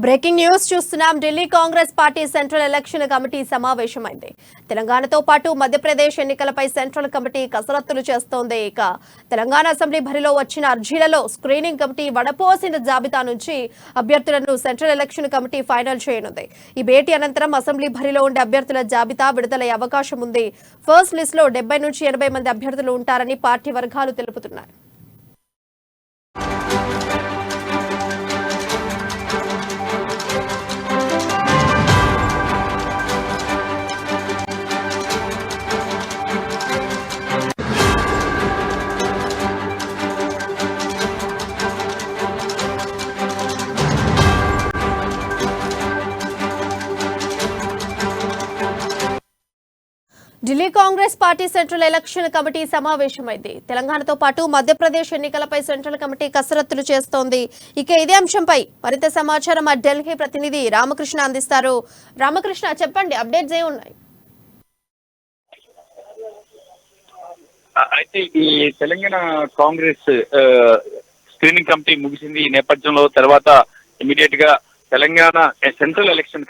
Breaking news చూస్తున్నాం. Delhi Congress party central election committee సమావేశమైంది. తెలంగాణతో పాటు మధ్యప్రదేశ్ ఎన్నికలపై సెంట్రల్ కమిటీ కసరత్తులు చేస్తోంది. ఇక తెలంగాణ అసెంబ్లీ బరిలో వచ్చిన అర్జీలలో స్క్రీనింగ్ కమిటీ వడపోసిన జాబితా నుంచి అభ్యర్థులను సెంట్రల్ ఎలక్షన్ కమిటీ ఫైనల్ చేయనుంది. ఈ భేటీ అనంతరం అసెంబ్లీ బరిలో ఉండే అభ్యర్థుల జాబితా విడుదలయ్యే అవకాశం ఉంది. ఫస్ట్ లిస్ట్ లో 70 నుంచి 80 మంది అభ్యర్థులు ఉంటారని పార్టీ వర్గాలు తెలుపుతున్నాయి. Delhi Congress party central election committee సమావేశమైంది. తెలంగాణతో పాటు మధ్యప్రదేశ్ ఎన్నికలపై సెంట్రల్ కమిటీ కసరత్తులు చేస్తోంది. ఇక ఇదే అంశంపై మరింత సమాచారం మా ఢిల్లీ ప్రతినిధి రామకృష్ణ అందిస్తారు. రామకృష్ణ, చెప్పండి, అప్డేట్స్ ఏ ఉన్నాయి? అయితే ఈ తెలంగాణ కాంగ్రెస్ స్క్రీనింగ్ కమిటీ ముగిసింది. ఈ నేపథ్యంలో తర్వాత ఇమీడియట్ గా Telangana central election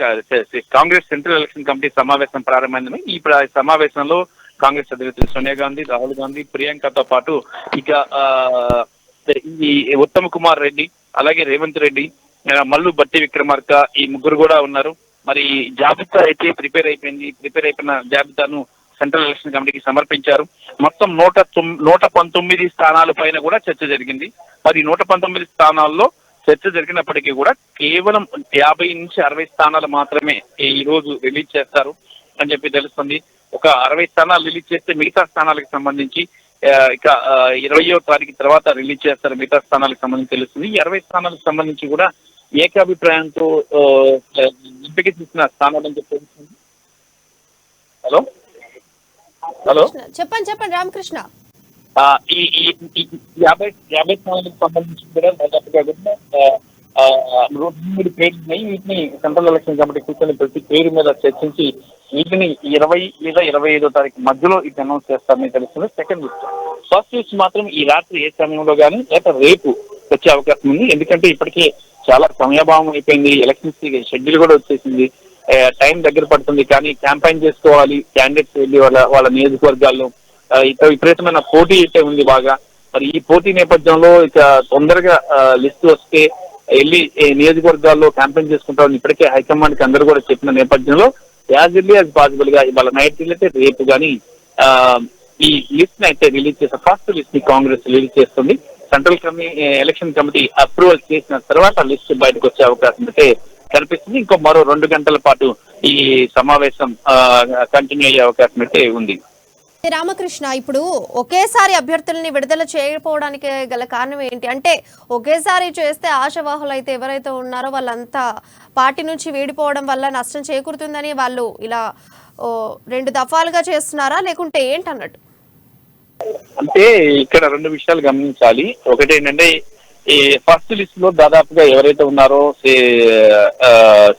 Congress central election committee సమావేశం ప్రారంభమైంది. ఈ సమావేశంలో కాంగ్రెస్ అధినేత్రి సోనియా గాంధీ, రాహుల్ గాంధీ, ప్రియాంకతో పాటు ఇక ఈ ఉత్తమ్ కుమార్ రెడ్డి, అలాగే రేవంత్ రెడ్డి, మల్లు బట్టి విక్రమార్క, ఈ ముగ్గురు కూడా ఉన్నారు. మరి జాబితా అయితే ప్రిపేర్ అయిపోయిన జాబితాను సెంట్రల్ ఎలక్షన్ కమిటీకి సమర్పించారు. మొత్తం 119 స్థానాల పైన కూడా చర్చ జరిగింది. మరి 119 స్థానాల్లో చర్చ జరిగినప్పటికీ కూడా కేవలం 50 నుంచి 60 స్థానాలు మాత్రమే ఈ రోజు రిలీజ్ చేస్తారు అని చెప్పి తెలుస్తుంది. ఒక 60 స్థానాలు రిలీజ్ చేస్తే మిగతా స్థానాలకు సంబంధించి ఇక 20వ తారీఖు తర్వాత రిలీజ్ చేస్తారు. మిగతా స్థానాలకు సంబంధించి తెలుస్తుంది. ఈ 60 స్థానాలకు సంబంధించి కూడా ఏకాభిప్రాయంతో ఎంపిక చేసిన స్థానాలని చెప్పి తెలుస్తుంది. హలో చెప్పండి రామకృష్ణ. ఈ 50 స్థానాలకు సంబంధించి కూడా దాదాపుగా 3 పేర్లు ఉన్నాయి. వీటిని సెంట్రల్ ఎలక్షన్ కమిటీ కూర్చొని ప్రతి పేరు మీద చర్చించి వీటిని 20 లేదా 25వ తారీఖు మధ్యలో ఇది అనౌన్స్ చేస్తారని తెలుస్తుంది. సెకండ్ లిస్ట్, ఫస్ట్ లిస్ట్ మాత్రం ఈ రాత్రి ఏ సమయంలో కానీ లేదా రేపు వచ్చే అవకాశం ఉంది. ఎందుకంటే ఇప్పటికే చాలా సమయభావం అయిపోయింది. ఎలక్షన్స్ షెడ్యూల్ కూడా వచ్చేసింది. టైం దగ్గర పడుతుంది. కానీ క్యాంపెయిన్ చేసుకోవాలి క్యాండిడేట్స్ వెళ్ళి వాళ్ళ నియోజకవర్గాల్లో. విపరీతమైన పోటీ అయితే ఉంది బాగా. మరి ఈ పోటీ నేపథ్యంలో ఇక తొందరగా లిస్ట్ వస్తే వెళ్ళి నియోజకవర్గాల్లో క్యాంపెయిన్ చేసుకుంటామని ఇప్పటికే హైకమాండ్ కి అందరూ కూడా చెప్పిన నేపథ్యంలో యాజ్ ఎర్లీ యాజ్ పాసిబుల్ గా ఇవాళ నైట్ అయితే రేపు కానీ ఈ లిస్ట్ ని అయితే రిలీజ్ చేసే ఫస్ట్ లిస్ట్ ని కాంగ్రెస్ రిలీజ్ చేస్తుంది. సెంట్రల్ ఎలక్షన్ కమిటీ అప్రూవల్ చేసిన తర్వాత లిస్ట్ బయటకు వచ్చే అవకాశం అయితే కనిపిస్తుంది. ఇంకో మరో 2 గంటల పాటు ఈ సమావేశం కంటిన్యూ అయ్యే అవకాశం అయితే ఉంది. రామకృష్ణ, ఇప్పుడు ఒకేసారి అభ్యర్థులని విడుదల చేయకపోవడానికి గల కారణం ఏంటి? అంటే ఒకేసారి చేస్తే ఆశావాహులు అయితే ఎవరైతే ఉన్నారో వాళ్ళంతా పార్టీ నుంచి వీడిపోవడం వల్ల నష్టం చేకూరుతుందని వాళ్ళు ఇలా 2 దఫాలుగా చేస్తున్నారా, లేకుంటే ఏంటన్నట్టు? అంటే ఇక్కడ 2 విషయాలు గమనించాలి. ఒకటి ఏంటంటే ఈ ఫస్ట్ లిస్ట్ లో దాదాపుగా ఎవరైతే ఉన్నారో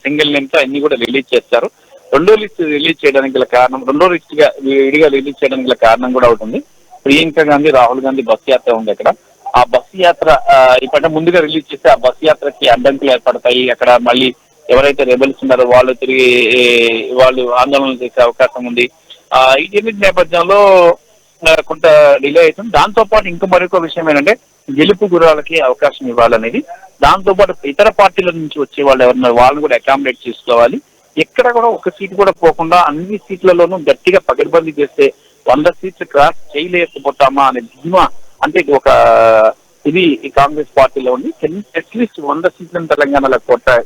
సింగిల్ నేమ్స్ అన్ని కూడా రిలీజ్ చేస్తారు. రెండో లిస్ట్ రిలీజ్ చేయడానికి గల కారణం, రెండో లిస్ట్ గా విడిగా రిలీజ్ చేయడానికి గల కారణం కూడా అవుతుంది. ప్రియాంక గాంధీ, రాహుల్ గాంధీ బస్ యాత్ర ఉంది అక్కడ. ఆ బస్ యాత్ర ఇప్పటి ముందుగా రిలీజ్ చేస్తే ఆ బస్ యాత్రకి అడ్డంకులు ఏర్పడతాయి. అక్కడ మళ్ళీ ఎవరైతే రెబల్స్ ఉన్నారో వాళ్ళు ఆందోళన చేసే అవకాశం ఉంది. ఈ నేపథ్యంలో కొంత డిలే అవుతుంది. దాంతో పాటు ఇంకా మరొక విషయం ఏంటంటే గెలుపు గుర్రాలకి అవకాశం ఇవ్వాలనేది. దాంతో పాటు ఇతర పార్టీల నుంచి వచ్చే వాళ్ళు ఎవరున్నారు వాళ్ళని కూడా అకామిడేట్ చేసుకోవాలి. ఎక్కడ కూడా ఒక సీటు కూడా పోకుండా అన్ని సీట్లలోనూ గట్టిగా పకడ్బందీ చేస్తే 100 సీట్లు క్రాస్ చేయలేకపోతామా అనే ధీమా అంటే ఇది కాంగ్రెస్ పార్టీలో ఉంది. అట్లీస్ట్ 100 సీట్లను తెలంగాణలో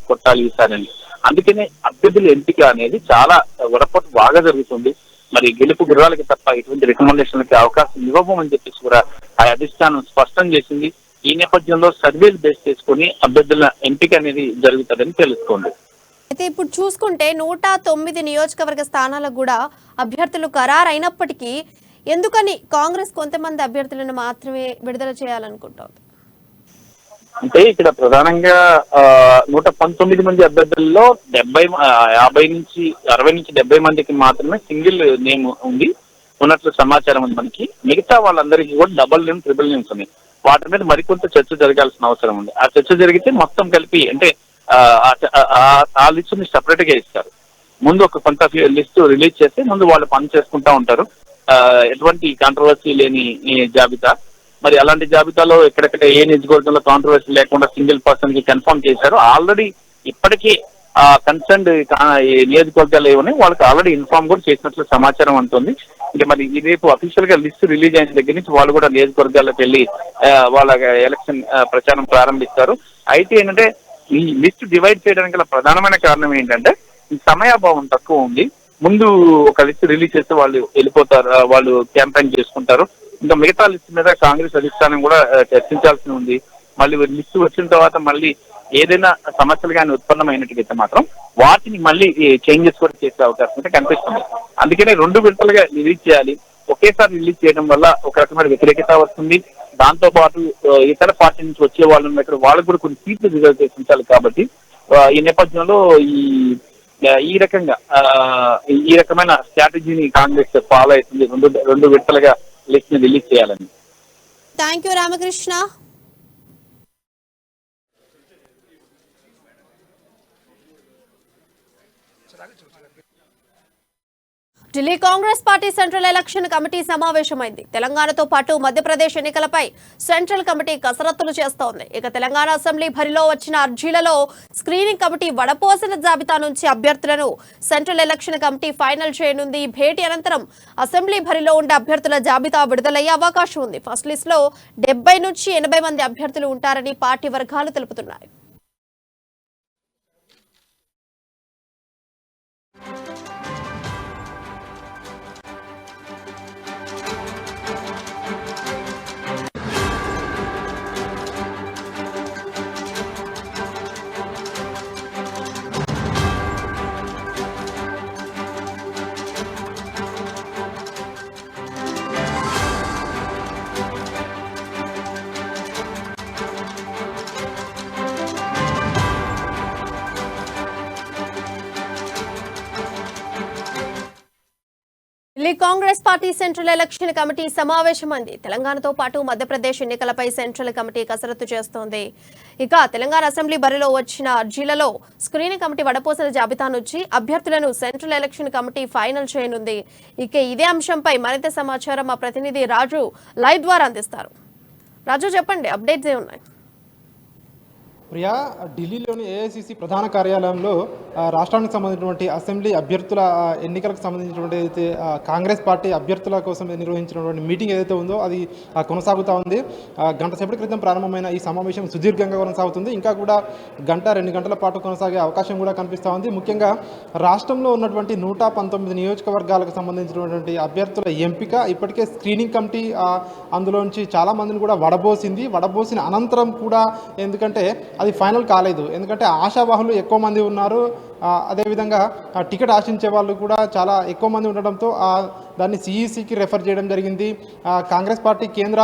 కొట్టాలి ఈసారి. అందుకనే అభ్యర్థుల ఎంపిక అనేది చాలా వడపట్టు బాగా జరుగుతుంది. మరి గెలుపు గుర్రాలకి తప్ప ఇటువంటి రికమెండేషన్లకి అవకాశం ఇవ్వబోమని చెప్పేసి కూడా ఆ అధిష్టానం స్పష్టం చేసింది. ఈ నేపథ్యంలో సర్వేలు బేస్ చేసుకుని అభ్యర్థుల ఎంపిక అనేది జరుగుతుందని తెలుసుకోండి. అయితే ఇప్పుడు చూసుకుంటే 109 నియోజకవర్గ స్థానాలకు కూడా అభ్యర్థులు ఖరారైనప్పటికీ ఎందుకని కాంగ్రెస్ కొంతమంది అభ్యర్థులను మాత్రమే విడుదల చేయాలనుకుంటోంది? అంటే ఇక్కడ ప్రధానంగా 119 మంది అభ్యర్థుల్లో 50 నుంచి 60 నుంచి 70 మందికి మాత్రమే సింగిల్ నేమ్ ఉంది ఉన్నట్లు సమాచారం ఉంది మనకి. మిగతా వాళ్ళందరికీ కూడా డబుల్ నేమ్, ట్రిపుల్ నేమ్స్ ఉన్నాయి. వాటి మీద మరికొంత చర్చ జరగాల్సిన అవసరం ఉంది. ఆ చర్చ జరిగితే మొత్తం కలిపి అంటే ఆ లిస్ట్ ని సెపరేట్ గా ఇస్తారు. ముందు ఒక కొంత లిస్ట్ రిలీజ్ చేస్తే ముందు వాళ్ళు పని చేసుకుంటా ఉంటారు. ఎటువంటి కాంట్రవర్సీ లేని ఈ జాబితా. మరి అలాంటి జాబితాలో ఎక్కడెక్కడ ఏ నియోజకవర్గంలో కాంట్రవర్సీ లేకుండా సింగిల్ పర్సన్ కి కన్ఫర్మ్ చేశారు. ఆల్రెడీ ఇప్పటికే కన్సర్న్ నియోజకవర్గాలు ఏమని వాళ్ళకి ఆల్రెడీ ఇన్ఫార్మ్ కూడా చేసినట్లు సమాచారం అంటుంది. ఇంకా మరి రేపు అఫీషియల్ గా లిస్ట్ రిలీజ్ అయిన దగ్గర నుంచి వాళ్ళు కూడా నియోజకవర్గాల్లోకి వెళ్ళి వాళ్ళ ఎలక్షన్ ప్రచారం ప్రారంభిస్తారు. అయితే ఏంటంటే ఈ లిస్ట్ డివైడ్ చేయడానికి గల ప్రధానమైన కారణం ఏంటంటే సమయాభావం తక్కువ ఉంది. ముందు ఒక లిస్ట్ రిలీజ్ చేస్తే వాళ్ళు వెళ్ళిపోతారు, వాళ్ళు క్యాంపెయిన్ చేసుకుంటారు. ఇంకా మిగతా లిస్ట్ మీద కాంగ్రెస్ అధిష్టానం కూడా చర్చించాల్సి ఉంది. మళ్ళీ లిస్ట్ వచ్చిన తర్వాత మళ్ళీ ఏదైనా సమస్యలు కానీ ఉత్పన్నమైనట్టుగైతే మాత్రం వాటిని మళ్ళీ చేంజెస్ కూడా చేసే అవకాశం అయితే కనిపిస్తుంది. అందుకనే 2 విడతలుగా రిలీజ్ చేయాలి. ఒకేసారి రిలీజ్ చేయడం వల్ల ఒక రకమైన వ్యతిరేకత వస్తుంది. దాంతో పాటు ఇతర పార్టీ నుంచి వచ్చే వాళ్ళు ఉన్నప్పుడు వాళ్ళకు కూడా కొన్ని సీట్లు రిజర్వ్ చేసి ఉంచాలి. కాబట్టి ఈ నేపథ్యంలో ఈ రకమైన స్ట్రాటజీని కాంగ్రెస్ ఫాలో అవుతుంది. 2 విడతలుగా లిస్ట్ ని రిలీజ్ చేయాలని. Thank you Ramakrishna. Delhi Congress party central election committee సమావేశమైంది. తెలంగాణతో పాటు మధ్యప్రదేశ్ ఎన్నికలపై సెంట్రల్ కమిటీ కసరత్తులు చేస్తోంది. ఇక తెలంగాణ అసెంబ్లీ బరిలో వచ్చిన అర్జీలలో స్క్రీనింగ్ కమిటీ వడపోసిన జాబితా నుంచి అభ్యర్థులను సెంట్రల్ ఎలక్షన్ కమిటీ ఫైనల్ చేయనుంది. భేటీ అనంతరం అసెంబ్లీ బరిలో ఉండే అభ్యర్థుల జాబితా విడుదలయ్యే అవకాశం ఉంది. ఫస్ట్ లిస్ట్ లో 70 నుంచి 80 మంది అభ్యర్థులు ఉంటారని పార్టీ వర్గాలు తెలుపుతున్నాయి. Delhi Congress party central election committee సమావేశమైంది. తెలంగాణతో పాటు మధ్యప్రదేశ్ ఎన్నికలపై సెంట్రల్ కమిటీ కసరత్తు చేస్తోంది. ఇక తెలంగాణ అసెంబ్లీ బరిలో వచ్చిన అర్జీలలో స్క్రీనింగ్ కమిటీ వడపోసిన జాబితా నుంచి అభ్యర్థులను సెంట్రల్ ఎలక్షన్ కమిటీ ఫైనల్ చేయనుంది. ఇక ఇదే అంశంపై మరింత సమాచారం మా ప్రతినిధి రాజు లైవ్ ద్వారా అందిస్తారు. రాజు, చెప్పండి, అప్డేట్స్ ఏమున్నాయి? ప్రియా, ఢిల్లీలోని ఏఐసిసి ప్రధాన కార్యాలయంలో రాష్ట్రానికి సంబంధించినటువంటి అసెంబ్లీ అభ్యర్థుల ఎన్నికలకు సంబంధించినటువంటి అయితే కాంగ్రెస్ పార్టీ అభ్యర్థుల కోసం నిర్వహించినటువంటి మీటింగ్ ఏదైతే ఉందో అది కొనసాగుతూ ఉంది. గంట సేపటి క్రితం ప్రారంభమైన ఈ సమావేశం సుదీర్ఘంగా కొనసాగుతుంది. ఇంకా కూడా 1-2 గంటల పాటు కొనసాగే అవకాశం కూడా కనిపిస్తూ ఉంది. ముఖ్యంగా రాష్ట్రంలో ఉన్నటువంటి 119 నియోజకవర్గాలకు సంబంధించినటువంటి అభ్యర్థుల ఎంపిక ఇప్పటికే స్క్రీనింగ్ కమిటీ అందులోంచి చాలామందిని కూడా వడబోసిన అనంతరం కూడా, ఎందుకంటే అది ఫైనల్ కాలేదు, ఎందుకంటే ఆశావాహులు ఎక్కువ మంది ఉన్నారు. అదేవిధంగా టికెట్ ఆశించే వాళ్ళు కూడా చాలా ఎక్కువ మంది ఉండడంతో దాన్ని సిఈసికి రెఫర్ చేయడం జరిగింది. కాంగ్రెస్ పార్టీ కేంద్ర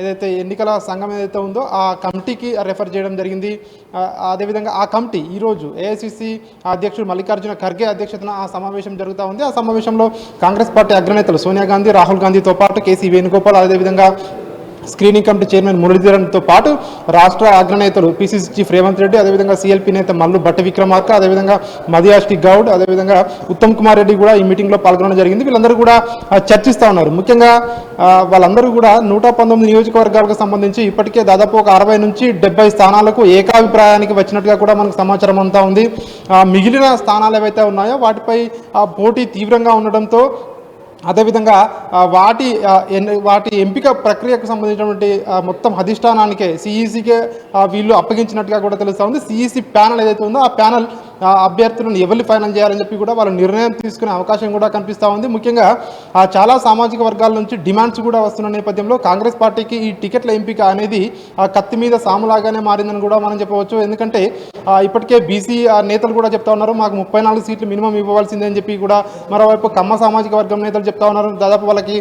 ఏదైతే ఎన్నికల సంఘం ఏదైతే ఉందో ఆ కమిటీకి రెఫర్ చేయడం జరిగింది. అదేవిధంగా ఆ కమిటీ ఈరోజు ఏఐసిసి అధ్యక్షుడు మల్లికార్జున ఖర్గే అధ్యక్షతన ఆ సమావేశం జరుగుతూ ఉంది. ఆ సమావేశంలో కాంగ్రెస్ పార్టీ అగ్రనేతలు సోనియా గాంధీ, రాహుల్ గాంధీతో పాటు కేసీ వేణుగోపాల్, అదేవిధంగా స్క్రీనింగ్ కమిటీ చైర్మన్ మురళీధరన్తో పాటు రాష్ట్ర అగ్రనేతలు పిసిసి చీఫ్ రేవంత్ రెడ్డి, అదేవిధంగా సిఎల్పి నేత మల్లు భట్టి విక్రమార్క, అదేవిధంగా మదియాష్టి గౌడ్, అదేవిధంగా ఉత్తమ్ కుమార్ రెడ్డి కూడా ఈ మీటింగ్లో పాల్గొనడం జరిగింది. వీళ్ళందరూ కూడా చర్చిస్తూ ఉన్నారు. ముఖ్యంగా వాళ్ళందరూ కూడా 119 నియోజకవర్గాలకు సంబంధించి ఇప్పటికే దాదాపు ఒక 60 నుంచి 70 స్థానాలకు ఏకాభిప్రాయానికి వచ్చినట్టుగా కూడా మనకు సమాచారం అంతా ఉంది. మిగిలిన స్థానాలు ఏవైతే ఉన్నాయో వాటిపై పోటీ తీవ్రంగా ఉండడంతో, అదేవిధంగా వాటి ఎంపిక ప్రక్రియకు సంబంధించినటువంటి మొత్తం అధిష్టానానికే సిఈసికే వీళ్ళు అప్పగించినట్టుగా కూడా తెలుస్తూ ఉంది. సిఈసి ప్యానల్ ఏదైతే ఉందో ఆ ప్యానల్ అభ్యర్థులను ఎవరిని ఫైనల్ చేయాలని చెప్పి కూడా వాళ్ళు నిర్ణయం తీసుకునే అవకాశం కూడా కనిపిస్తూ ఉంది. ముఖ్యంగా చాలా సామాజిక వర్గాల నుంచి డిమాండ్స్ కూడా వస్తున్న నేపథ్యంలో కాంగ్రెస్ పార్టీకి ఈ టికెట్ల ఎంపిక అనేది కత్తి మీద సాములాగానే మారిందని కూడా మనం చెప్పవచ్చు. ఎందుకంటే ఇప్పటికే బీసీ నేతలు కూడా చెప్తా ఉన్నారు, మాకు 34 సీట్లు మినిమం ఇవ్వవలసిందే అని చెప్పి కూడా. మరోవైపు కమ్మ సామాజిక వర్గం నేతలు చెప్తా ఉన్నారు, దాదాపు వాళ్ళకి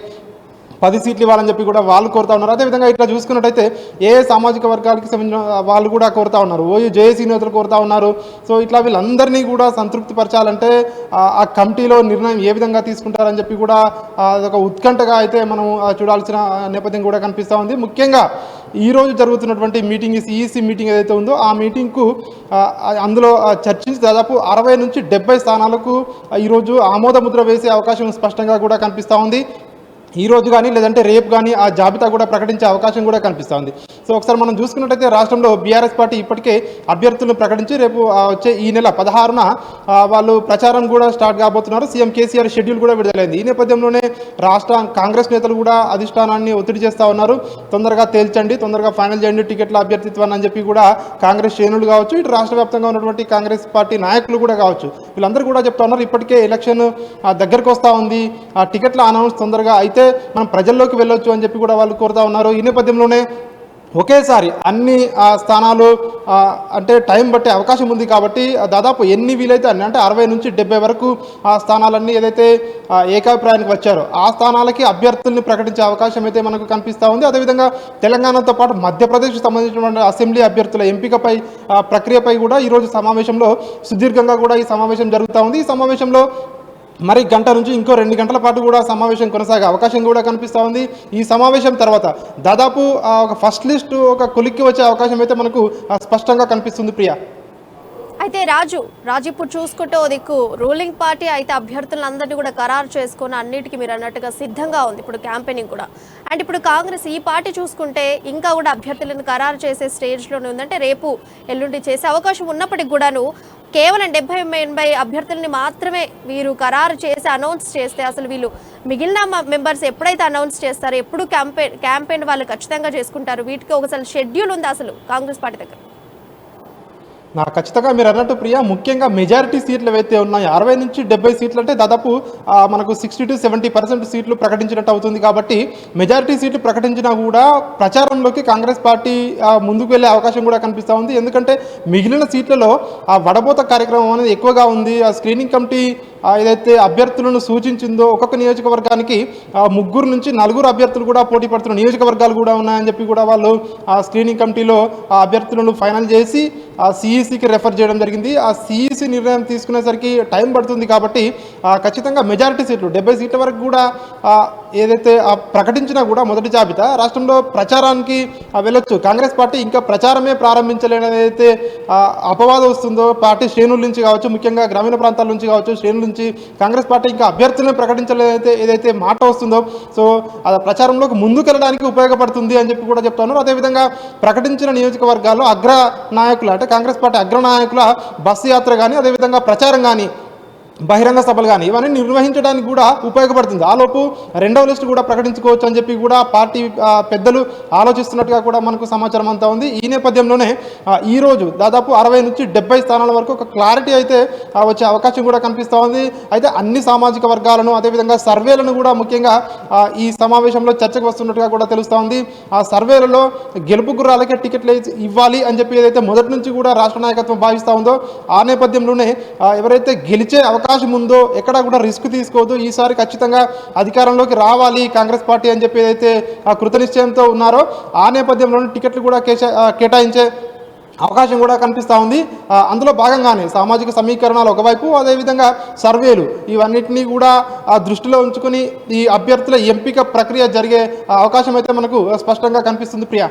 10 సీట్లు ఇవ్వాలని చెప్పి కూడా వాళ్ళు కోరుతా ఉన్నారు. అదేవిధంగా ఇట్లా చూసుకున్నట్టయితే ఏ సామాజిక వర్గాలకు సంబంధించిన వాళ్ళు కూడా కోరుతా ఉన్నారు, జేఏసీ నేతలు కోరుతా ఉన్నారు. సో ఇట్లా వీళ్ళందరినీ కూడా సంతృప్తి పరచాలంటే ఆ కమిటీలో నిర్ణయం ఏ విధంగా తీసుకుంటారని చెప్పి కూడా అదొక ఉత్కంఠగా అయితే మనం చూడాల్సిన నేపథ్యం కూడా కనిపిస్తూ ఉంది. ముఖ్యంగా ఈ రోజు జరుగుతున్నటువంటి మీటింగ్ సిఈసి మీటింగ్ ఏదైతే ఉందో ఆ మీటింగ్కు అందులో చర్చించి దాదాపు 60 నుంచి 70 స్థానాలకు ఈరోజు ఆమోద ముద్ర వేసే అవకాశం స్పష్టంగా కూడా కనిపిస్తూ ఉంది. ఈ రోజు కానీ లేదంటే రేపు కానీ ఆ జాబితా కూడా ప్రకటించే అవకాశం కూడా కనిపిస్తూ ఉంది. సో ఒకసారి మనం చూసుకున్నట్టయితే రాష్ట్రంలో బీఆర్ఎస్ పార్టీ ఇప్పటికే అభ్యర్థులను ప్రకటించి రేపు వచ్చే ఈ నెల 16న వాళ్ళు ప్రచారం కూడా స్టార్ట్ కాబోతున్నారు. సీఎం కేసీఆర్ షెడ్యూల్ కూడా విడుదలైంది. ఈ నేపథ్యంలోనే రాష్ట్ర కాంగ్రెస్ నేతలు కూడా అధిష్టానాన్ని ఒత్తిడి చేస్తూ ఉన్నారు. తొందరగా తేల్చండి, తొందరగా ఫైనల్ చేయండి టికెట్ల అభ్యర్థిత్వాన్ని అని చెప్పి కూడా కాంగ్రెస్ శ్రేణులు కావచ్చు, ఇటు రాష్ట్ర వ్యాప్తంగా ఉన్నటువంటి కాంగ్రెస్ పార్టీ నాయకులు కూడా కావచ్చు, వీళ్ళందరూ కూడా చెప్తా ఉన్నారు ఇప్పటికే ఎలక్షన్ దగ్గరకు వస్తూ ఉంది, ఆ టికెట్ల అనౌన్స్ తొందరగా అయితే మనం ప్రజల్లోకి వెళ్ళొచ్చు అని చెప్పి కూడా వాళ్ళు కోరుతా ఉన్నారు. ఈ నేపథ్యంలోనే ఒకేసారి అన్ని స్థానాలు అంటే టైం బట్టే అవకాశం ఉంది కాబట్టి దాదాపు ఎన్ని వీలైతే అన్ని అంటే 60 నుంచి 70 వరకు ఆ స్థానాలన్నీ ఏదైతే ఏకాభిప్రాయానికి వచ్చారో ఆ స్థానాలకి అభ్యర్థుల్ని ప్రకటించే అవకాశం అయితే మనకు కనిపిస్తూ ఉంది. అదేవిధంగా తెలంగాణతో పాటు మధ్యప్రదేశ్కి సంబంధించినటువంటి అసెంబ్లీ అభ్యర్థుల ఎంపికపై ప్రక్రియపై కూడా ఈరోజు సమావేశంలో సుదీర్ఘంగా కూడా ఈ సమావేశం జరుగుతూ ఉంది. ఈ సమావేశంలో మరి గంట నుంచి ఇంకో 2 గంటల పాటు కూడా సమావేశం కొనసాగే అవకాశం కూడా కనిపిస్తూ ఉంది. ఈ సమావేశం తర్వాత దాదాపు ఒక ఫస్ట్ లిస్ట్ ఒక కొలిక్కి వచ్చే అవకాశం అయితే మనకు స్పష్టంగా కనిపిస్తుంది. ప్రియా, అయితే రాజు ఇప్పుడు చూసుకుంటే ఓ దిక్కు రూలింగ్ పార్టీ అయితే అభ్యర్థులందరినీ కూడా ఖరారు చేసుకుని అన్నిటికీ మీరు అన్నట్టుగా సిద్ధంగా ఉంది ఇప్పుడు క్యాంపెయినింగ్ కూడా. అండ్ ఇప్పుడు కాంగ్రెస్ ఈ పార్టీ చూసుకుంటే ఇంకా కూడా అభ్యర్థులను ఖరారు చేసే స్టేజ్లోనే ఉందంటే రేపు ఎల్లుండి చేసే అవకాశం ఉన్నప్పటికి కూడాను కేవలం 70-80 అభ్యర్థులని మాత్రమే వీరు ఖరారు చేసి అనౌన్స్ చేస్తే అసలు వీళ్ళు మిగిలిన మెంబర్స్ ఎప్పుడైతే అనౌన్స్ చేస్తారో ఎప్పుడు క్యాంపెయిన్ వాళ్ళు ఖచ్చితంగా చేసుకుంటారు. వీటికి ఒకసారి షెడ్యూల్ ఉంది అసలు కాంగ్రెస్ పార్టీ దగ్గర. ఖచ్చితంగా మీరు అన్నట్టు ప్రియా, ముఖ్యంగా మెజారిటీ సీట్లు ఏవైతే ఉన్నాయో 60 నుంచి 70 సీట్లు అంటే దాదాపు మనకు 60 to 70% సీట్లు ప్రకటించినట్టు అవుతుంది. కాబట్టి మెజారిటీ సీట్లు ప్రకటించినా కూడా ప్రచారంలోకి కాంగ్రెస్ పార్టీ ముందుకు వెళ్ళే అవకాశం కూడా కనిపిస్తూ ఉంది. ఎందుకంటే మిగిలిన సీట్లలో ఆ వడబోత కార్యక్రమం అనేది ఎక్కువగా ఉంది. ఆ స్క్రీనింగ్ కమిటీ ఏదైతే అభ్యర్థులను సూచించిందో ఒక్కొక్క నియోజకవర్గానికి 3 నుంచి 4 అభ్యర్థులు కూడా పోటీ పడుతున్న నియోజకవర్గాలు కూడా ఉన్నాయని చెప్పి కూడా వాళ్ళు ఆ స్క్రీనింగ్ కమిటీలో ఆ అభ్యర్థులను ఫైనల్ చేసి ఆ సిఈసికి రెఫర్ చేయడం జరిగింది. ఆ సిఈసి నిర్ణయం తీసుకునేసరికి టైం పడుతుంది. కాబట్టి ఖచ్చితంగా మెజారిటీ సీట్లు 70 సీట్ల వరకు కూడా ఏదైతే ప్రకటించినా కూడా మొదటి జాబితా రాష్ట్రంలో ప్రచారానికి వెళ్ళొచ్చు. కాంగ్రెస్ పార్టీ ఇంకా ప్రచారమే ప్రారంభించలేని ఏదైతే అపవాదం వస్తుందో పార్టీ శ్రేణుల నుంచి కావచ్చు, ముఖ్యంగా గ్రామీణ ప్రాంతాల నుంచి కావచ్చు, శ్రేణుల నుంచి కాంగ్రెస్ పార్టీ ఇంకా అభ్యర్థులను ప్రకటించలేదైతే ఏదైతే మాట వస్తుందో సో అది ప్రచారంలోకి ముందుకెళ్ళడానికి ఉపయోగపడుతుంది అని చెప్పి కూడా చెప్తున్నారు. అదేవిధంగా ప్రకటించిన నియోజకవర్గాల్లో అగ్ర నాయకులు అంటే కాంగ్రెస్ పార్టీ అగ్రనాయకుల బస్సు యాత్ర కానీ అదేవిధంగా ప్రచారం కానీ బహిరంగ సభలు కానీ ఇవన్నీ నిర్వహించడానికి కూడా ఉపయోగపడుతుంది. ఆలోపు 2వ లిస్టు కూడా ప్రకటించుకోవచ్చు అని చెప్పి కూడా పార్టీ పెద్దలు ఆలోచిస్తున్నట్టుగా కూడా మనకు సమాచారం అంతా ఉంది. ఈ నేపథ్యంలోనే ఈరోజు దాదాపు 60 నుంచి 70 స్థానాల వరకు ఒక క్లారిటీ అయితే వచ్చే అవకాశం కూడా కనిపిస్తూ ఉంది. అయితే అన్ని సామాజిక వర్గాలను అదేవిధంగా సర్వేలను కూడా ముఖ్యంగా ఈ సమావేశంలో చర్చకు వస్తున్నట్టుగా కూడా తెలుస్తూ ఉంది. ఆ సర్వేలలో గెలుపు గుర్రాలకే టికెట్లు ఇవ్వాలి అని చెప్పి ఏదైతే మొదటి నుంచి కూడా రాష్ట్ర నాయకత్వం భావిస్తూ ఉందో ఆ నేపథ్యంలోనే ఎవరైతే గెలిచే అవకాశం ఉందో ఎక్కడా కూడా రిస్క్ తీసుకోవద్దు, ఈసారి ఖచ్చితంగా అధికారంలోకి రావాలి కాంగ్రెస్ పార్టీ అని చెప్పి ఏదైతే కృతనిశ్చయంతో ఉన్నారో ఆ నేపథ్యంలోనే టికెట్లు కూడా కేటాయించే అవకాశం కూడా కనిపిస్తూ ఉంది. అందులో భాగంగానే సామాజిక సమీకరణాలు ఒకవైపు అదేవిధంగా సర్వేలు ఇవన్నిటినీ కూడా దృష్టిలో ఉంచుకొని ఈ అభ్యర్థుల ఎంపిక ప్రక్రియ జరిగే అవకాశం అయితే మనకు స్పష్టంగా కనిపిస్తుంది. ప్రియా.